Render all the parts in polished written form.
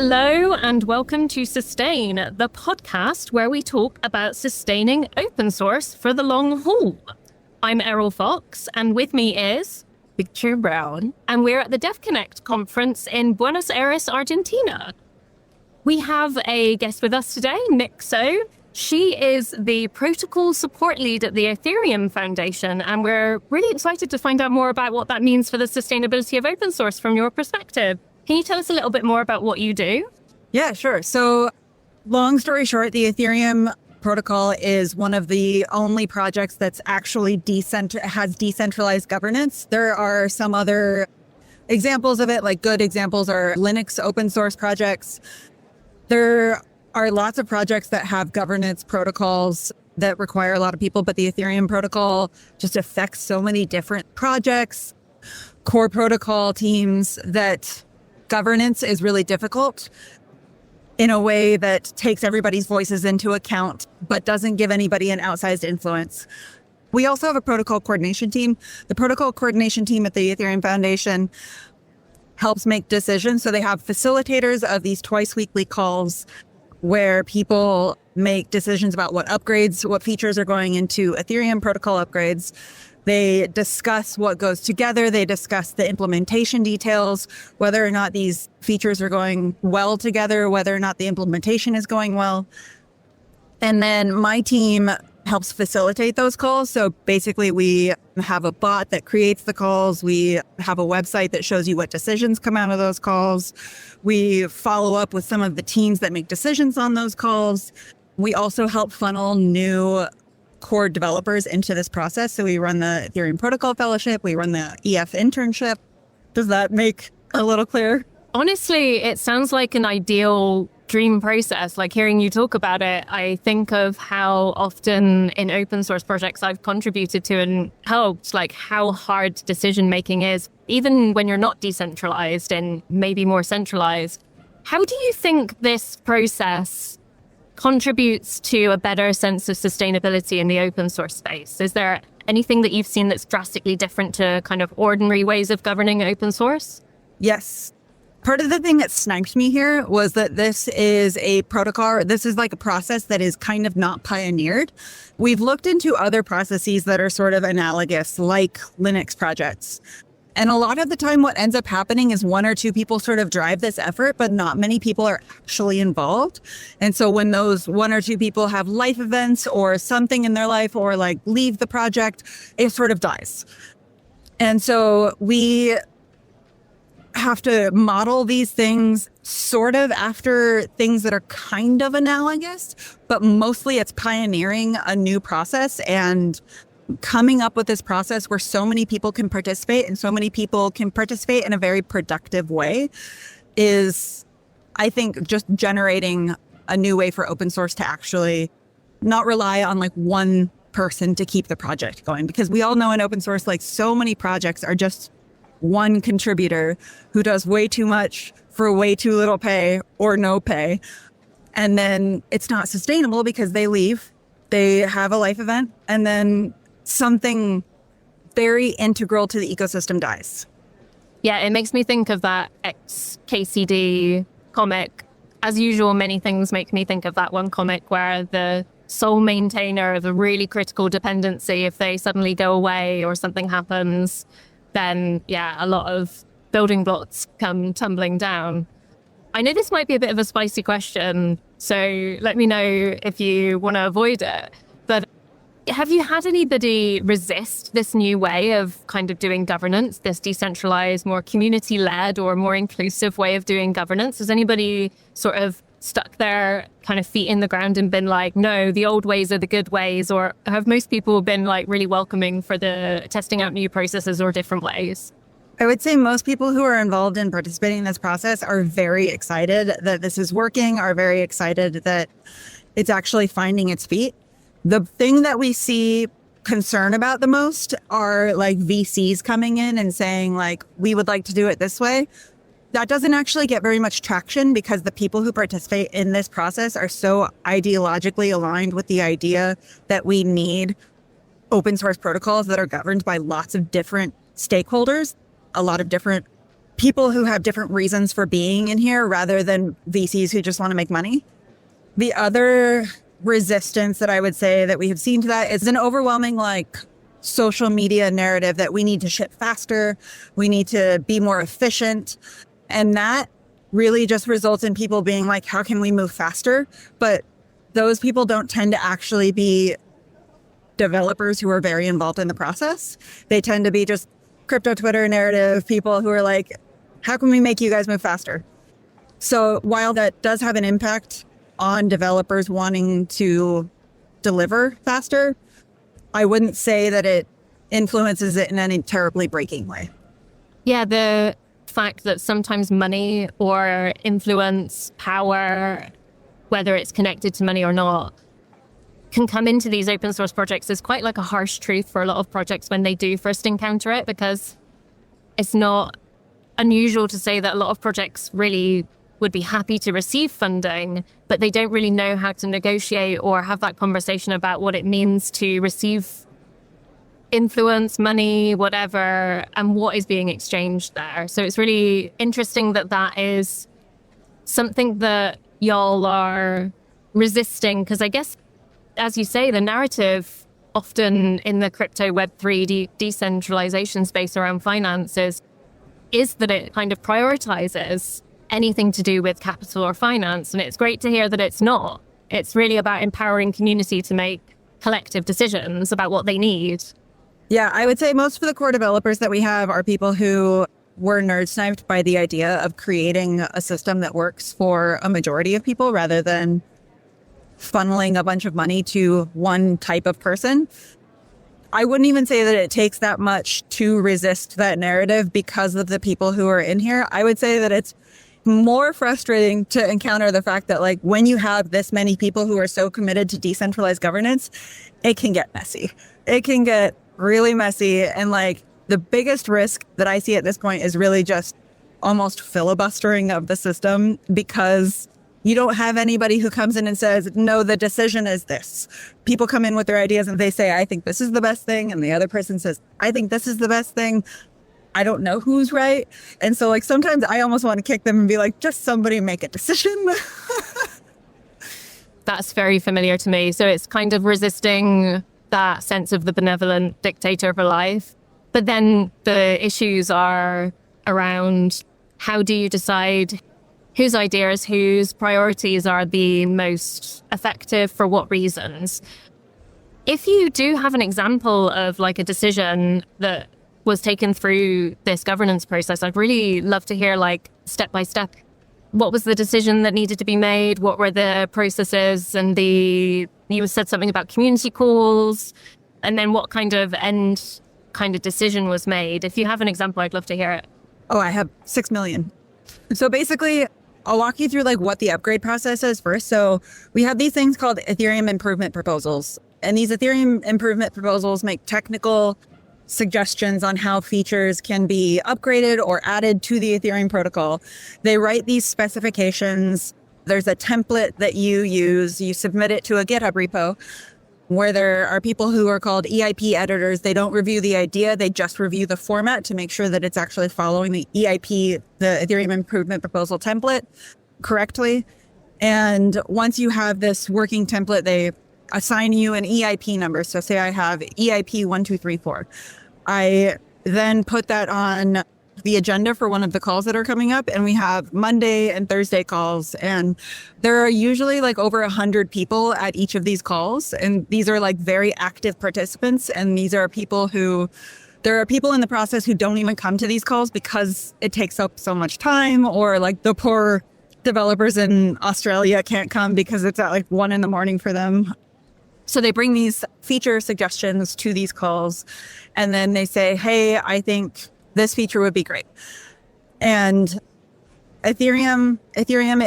Hello and welcome to Sustain, the podcast where we talk about sustaining open source for the long haul. I'm Eriol Fox, and with me is Victor Brown. And we're at the Devconnect conference in Buenos Aires, Argentina. We have a guest with us today, Nixo. She is the protocol support lead at the Ethereum Foundation, and we're really excited to find out more about what that means for the sustainability of open source from your perspective. Can you tell us a little bit more about what you do? Yeah, sure. So long story short, the Ethereum protocol is one of the only projects that's actually has decentralized governance. There are some other examples of it, like good examples are Linux open source projects. There are lots of projects that have governance protocols that require a lot of people, but the Ethereum protocol just affects so many different projects, core protocol teams, that governance is really difficult in a way that takes everybody's voices into account, but doesn't give anybody an outsized influence. We also have a protocol coordination team. The protocol coordination team at the Ethereum Foundation helps make decisions. So they have facilitators of these twice weekly calls where people make decisions about what upgrades, what features are going into Ethereum protocol upgrades. They discuss what goes together. They discuss the implementation details, whether or not these features are going well together, whether or not the implementation is going well. And then my team helps facilitate those calls. So basically we have a bot that creates the calls. We have a website that shows you what decisions come out of those calls. We follow up with some of the teams that make decisions on those calls. We also help funnel new core developers into this process. So we run the Ethereum Protocol Fellowship, we run the EF internship. Does that make a little clear? Honestly, it sounds like an ideal dream process. Like hearing you talk about it, I think of how often in open source projects I've contributed to and helped, like how hard decision making is, even when you're not decentralized and maybe more centralized. How do you think this process contributes to a better sense of sustainability in the open source space? Is there anything that you've seen that's drastically different to kind of ordinary ways of governing open source? Yes. Part of the thing that sniped me here was that this is a protocol. This is like a process that is kind of not pioneered. We've looked into other processes that are sort of analogous, like Linux projects. And a lot of the time what ends up happening is one or two people sort of drive this effort, but not many people are actually involved. And so when those one or two people have life events or something in their life or like leave the project, it sort of dies. And so we have to model these things sort of after things that are kind of analogous, but mostly it's pioneering a new process and coming up with this process where so many people can participate and so many people can participate in a very productive way is, I think, just generating a new way for open source to actually not rely on like one person to keep the project going. Because we all know in open source, like so many projects are just one contributor who does way too much for way too little pay or no pay. And then it's not sustainable because they leave, they have a life event, and then something very integral to the ecosystem dies. Yeah, it makes me think of that ex-KCD comic. As usual, many things make me think of that one comic where the sole maintainer of a really critical dependency, if they suddenly go away or something happens, then yeah, a lot of building blocks come tumbling down. I know this might be a bit of a spicy question, so let me know if you want to avoid it. But have you had anybody resist this new way of kind of doing governance, this decentralized, more community-led or more inclusive way of doing governance? Has anybody sort of stuck their kind of feet in the ground and been like, no, the old ways are the good ways? Or have most people been like really welcoming for the testing out new processes or different ways? I would say most people who are involved in participating in this process are very excited that this is working, are very excited that it's actually finding its feet. The thing that we see concern about the most are like VCs coming in and saying like, we would like to do it this way. That doesn't actually get very much traction because the people who participate in this process are so ideologically aligned with the idea that we need open source protocols that are governed by lots of different stakeholders, a lot of different people who have different reasons for being in here rather than VCs who just want to make money. The other resistance that I would say that we have seen to that is an overwhelming social media narrative that we need to ship faster, we need to be more efficient. And that really just results in people being like, how can we move faster? But those people don't tend to actually be developers who are very involved in the process. They tend to be just crypto Twitter narrative people who are like, how can we make you guys move faster? So while that does have an impact on developers wanting to deliver faster, I wouldn't say that it influences it in any terribly breaking way. Yeah, the fact that sometimes money or influence, power, whether it's connected to money or not, can come into these open source projects is quite like a harsh truth for a lot of projects when they do first encounter it, because it's not unusual to say that a lot of projects really would be happy to receive funding, but they don't really know how to negotiate or have that conversation about what it means to receive influence, money, whatever, and what is being exchanged there. So it's really interesting that that is something that y'all are resisting, because I guess, as you say, the narrative often in the crypto Web3 decentralization space around finances is that it kind of prioritizes anything to do with capital or finance. And it's great to hear that it's not. It's really about empowering community to make collective decisions about what they need. Yeah, I would say most of the core developers that we have are people who were nerd sniped by the idea of creating a system that works for a majority of people rather than funneling a bunch of money to one type of person. I wouldn't even say that it takes that much to resist that narrative because of the people who are in here. I would say that it's more frustrating to encounter the fact that when you have this many people who are so committed to decentralized governance, it can get messy. It can get really messy. And the biggest risk that I see at this point is really just almost filibustering of the system, because you don't have anybody who comes in and says, no, the decision is this. People come in with their ideas and they say, I think this is the best thing. And the other person says, I think this is the best thing. I don't know who's right. And so sometimes I almost want to kick them and be like, just somebody make a decision. That's very familiar to me. So it's kind of resisting that sense of the benevolent dictator for life. But then the issues are around, how do you decide whose ideas, whose priorities are the most effective for what reasons? If you do have an example of a decision that was taken through this governance process, I'd really love to hear step by step. What was the decision that needed to be made? What were the processes and you said something about community calls, and then what kind of decision was made? If you have an example, I'd love to hear it. Oh, I have 6 million. So basically, I'll walk you through what the upgrade process is first. So we have these things called Ethereum Improvement Proposals. And these Ethereum Improvement Proposals make technical suggestions on how features can be upgraded or added to the Ethereum protocol. They write these specifications. There's a template that you use. You submit it to a GitHub repo where there are people who are called EIP editors. They don't review the idea. They just review the format to make sure that it's actually following the EIP, the Ethereum Improvement Proposal template, correctly. And once you have this working template, they assign you an EIP number. So say I have EIP 1234. I then put that on the agenda for one of the calls that are coming up, and we have Monday and Thursday calls, and there are usually over 100 people at each of these calls, and these are very active participants, and these are people there are people in the process who don't even come to these calls because it takes up so much time, or the poor developers in Australia can't come because it's at 1 a.m. for them. So they bring these feature suggestions to these calls, and then they say, hey, I think this feature would be great. And Ethereum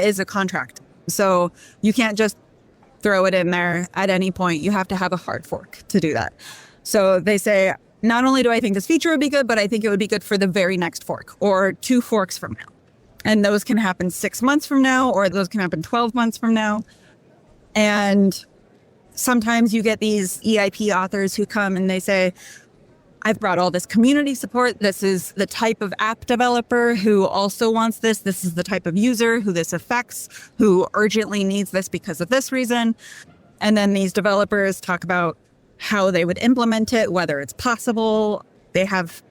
is a contract. So you can't just throw it in there at any point. You have to have a hard fork to do that. So they say, not only do I think this feature would be good, but I think it would be good for the very next fork or 2 forks from now. And those can happen 6 months from now, or those can happen 12 months from now. And sometimes you get these EIP authors who come and they say, I've brought all this community support. This is the type of app developer who also wants this. This is the type of user who this affects, who urgently needs this because of this reason. And then these developers talk about how they would implement it, whether it's possible. They have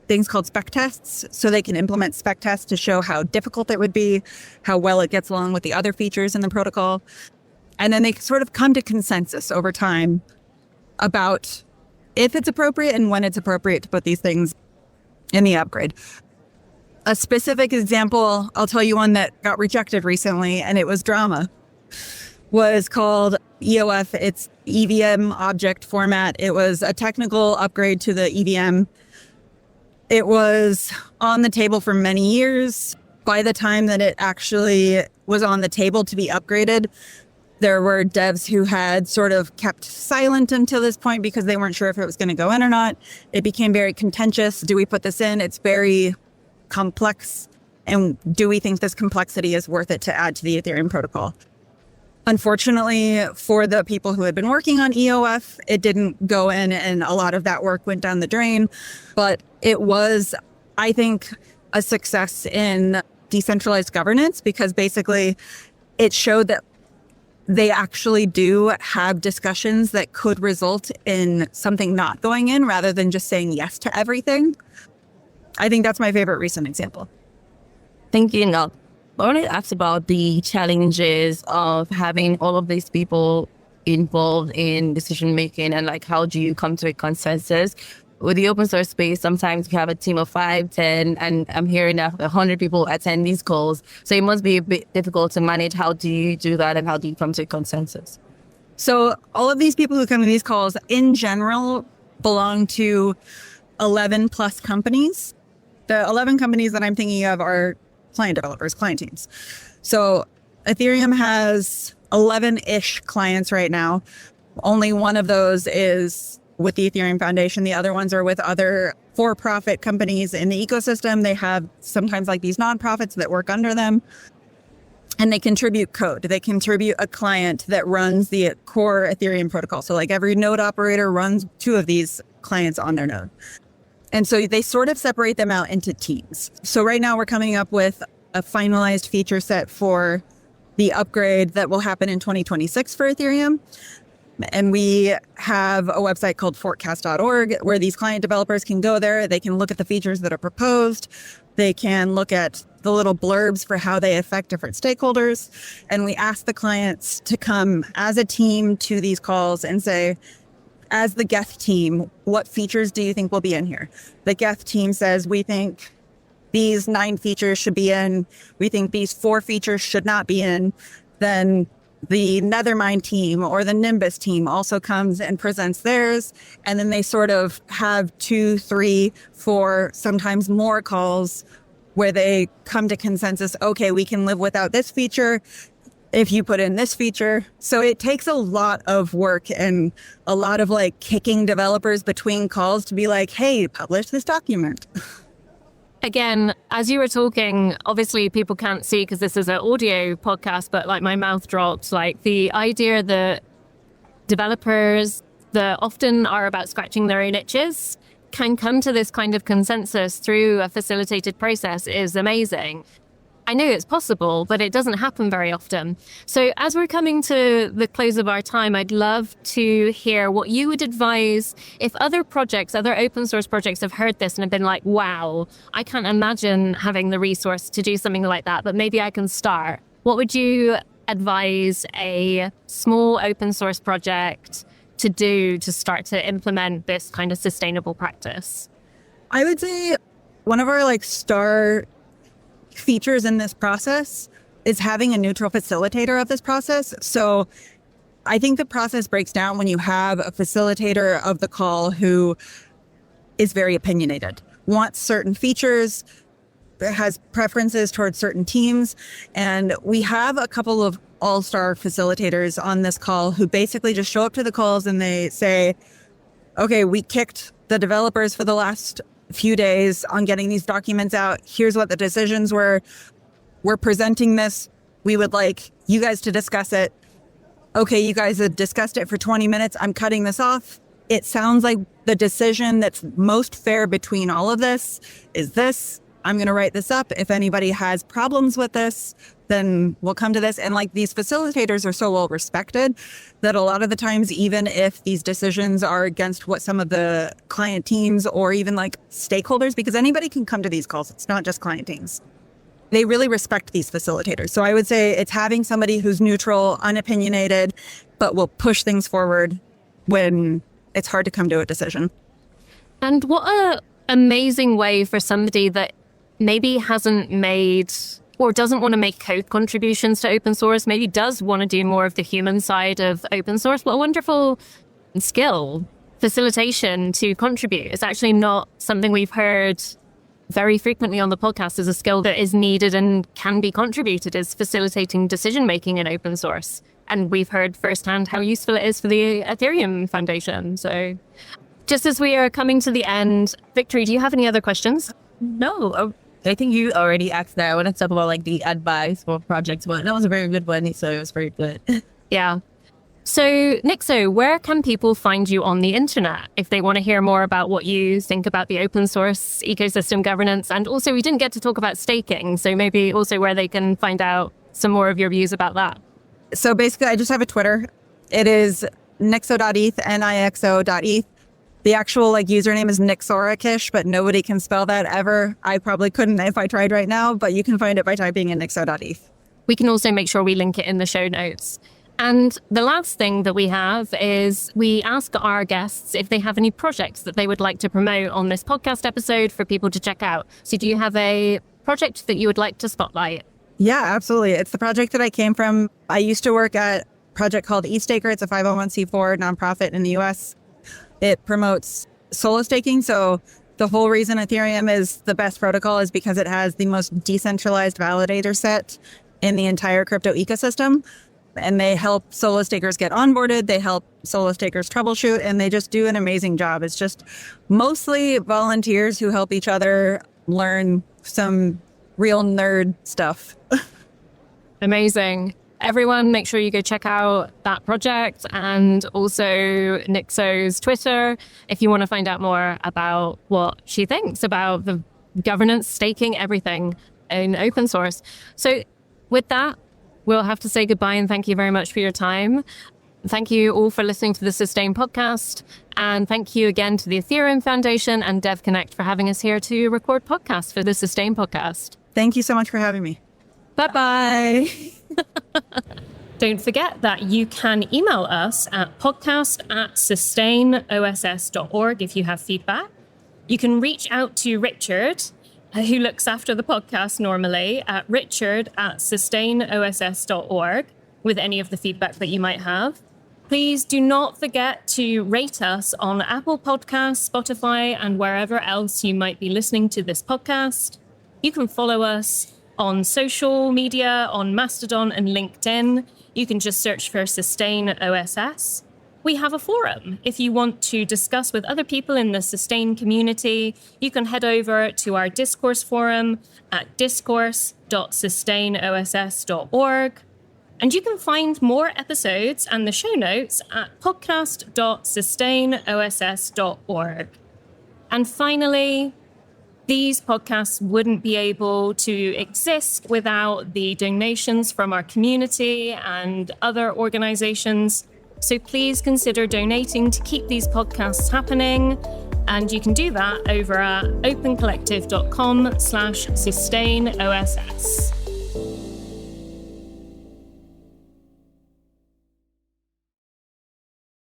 things called spec tests, so they can implement spec tests to show how difficult it would be, how well it gets along with the other features in the protocol. And then they sort of come to consensus over time about if it's appropriate and when it's appropriate to put these things in the upgrade. A specific example, I'll tell you one that got rejected recently, and it was drama, was called EOF. It's EVM object format. It was a technical upgrade to the EVM. It was on the table for many years. By the time that it actually was on the table to be upgraded, there were devs who had sort of kept silent until this point because they weren't sure if it was going to go in or not. It became very contentious. Do we put this in? It's very complex. And do we think this complexity is worth it to add to the Ethereum protocol? Unfortunately, for the people who had been working on EOF, it didn't go in, and a lot of that work went down the drain. But it was, I think, a success in decentralized governance, because basically it showed that they actually do have discussions that could result in something not going in rather than just saying yes to everything. I think that's my favorite recent example. Thank you, Nell. I want to ask about the challenges of having all of these people involved in decision making, and like, how do you come to a consensus? With the open source space, sometimes you have a team of 5, 10, and I'm hearing that 100 people attend these calls. So it must be a bit difficult to manage. How do you do that, and how do you come to a consensus? So all of these people who come to these calls in general belong to 11 plus companies. The 11 companies that I'm thinking of are client developers, client teams. So Ethereum has 11-ish clients right now. Only one of those is with the Ethereum Foundation. The other ones are with other for-profit companies in the ecosystem. They have sometimes like these nonprofits that work under them, and they contribute code. They contribute a client that runs the core Ethereum protocol. So like every node operator runs 2 of these clients on their node. And so they sort of separate them out into teams. So right now we're coming up with a finalized feature set for the upgrade that will happen in 2026 for Ethereum. And we have a website called forecast.org where these client developers can go there. They can look at the features that are proposed. They can look at the little blurbs for how they affect different stakeholders. And we ask the clients to come as a team to these calls and say, as the Geth team, what features do you think will be in here? The Geth team says, we think these 9 features should be in. We think these 4 features should not be in. Then the Nethermind team or the Nimbus team also comes and presents theirs. And then they sort of have 2, 3, 4, sometimes more calls where they come to consensus. Okay, we can live without this feature if you put in this feature. So it takes a lot of work and a lot of like kicking developers between calls to be like, hey, publish this document. Again, as you were talking, obviously people can't see because this is an audio podcast, but like my mouth dropped. Like the idea that developers that often are about scratching their own itches can come to this kind of consensus through a facilitated process is amazing. I know it's possible, but it doesn't happen very often. So as we're coming to the close of our time, I'd love to hear what you would advise if other projects, other open source projects have heard this and have been like, wow, I can't imagine having the resource to do something like that, but maybe I can start. What would you advise a small open source project to do to start to implement this kind of sustainable practice? I would say one of our like star features in this process is having a neutral facilitator of this process. So I think the process breaks down when you have a facilitator of the call who is very opinionated, wants certain features, has preferences towards certain teams. And we have a couple of all-star facilitators on this call who basically just show up to the calls and they say, okay, we kicked the developers for the last few days on getting these documents out. Here's what the decisions were. We're presenting this. We would like you guys to discuss it. Okay, you guys have discussed it for 20 minutes. I'm cutting this off. it sounds like the decision that's most fair between all of this is this. I'm going to write this up. If anybody has problems with this, then we'll come to this. And like these facilitators are so well respected that a lot of the times, even if these decisions are against what some of the client teams or even like stakeholders, because anybody can come to these calls, it's not just client teams. They really respect these facilitators. So I would say it's having somebody who's neutral, unopinionated, but will push things forward when it's hard to come to a decision. And what an amazing way for somebody that maybe hasn't made or doesn't want to make code contributions to open source, maybe does want to do more of the human side of open source. What a wonderful skill, facilitation to contribute. It's actually not something we've heard very frequently on the podcast as a skill that is needed and can be contributed, is facilitating decision-making in open source. And we've heard firsthand how useful it is for the Ethereum Foundation. So just as we are coming to the end, Victory, do you have any other questions? No, I think you already asked that. I want to talk about like the advice for projects, but that was a very good one. So it was very good. Yeah. So Nixo, where can people find you on the internet if they want to hear more about what you think about the open source ecosystem governance? And also we didn't get to talk about staking. So maybe also where they can find out some more of your views about that. So basically I just have a Twitter. It is nixo.eth, nixo.eth. The actual like username is Nixo Rokish, but nobody can spell that ever. I probably couldn't if I tried right now, but you can find it by typing in nixo.eth. We can also make sure we link it in the show notes. And the last thing that we have is we ask our guests if they have any projects that they would like to promote on this podcast episode for people to check out. So do you have a project that you would like to spotlight? Yeah, absolutely. It's the project that I came from. I used to work at a project called EthStaker. It's a 501c4 nonprofit in the US. It promotes solo staking. So the whole reason Ethereum is the best protocol is because it has the most decentralized validator set in the entire crypto ecosystem. And they help solo stakers get onboarded. They help solo stakers troubleshoot, and they just do an amazing job. It's just mostly volunteers who help each other learn some real nerd stuff. Amazing. Everyone, make sure you go check out that project and also Nixo's Twitter if you want to find out more about what she thinks about the governance, staking, everything in open source. So with that, we'll have to say goodbye and thank you very much for your time. Thank you all for listening to the Sustain podcast. And thank you again to the Ethereum Foundation and Devconnect for having us here to record podcasts for the Sustain podcast. Thank you so much for having me. Bye-bye. Don't forget that you can email us at podcast@sustaiноss.org if you have feedback. You can reach out to Richard, who looks after the podcast normally, at richard@sustaiноss.org with any of the feedback that you might have. Please do not forget to rate us on Apple Podcasts, Spotify, and wherever else you might be listening to this podcast. You can follow us on social media, on Mastodon and LinkedIn. You can just search for Sustain OSS. We have a forum. If you want to discuss with other people in the Sustain community, you can head over to our discourse forum at discourse.sustaiноss.org. And you can find more episodes and the show notes at podcast.sustaiноss.org. And finally, these podcasts wouldn't be able to exist without the donations from our community and other organizations. So please consider donating to keep these podcasts happening. And you can do that over at opencollective.com/sustainoss.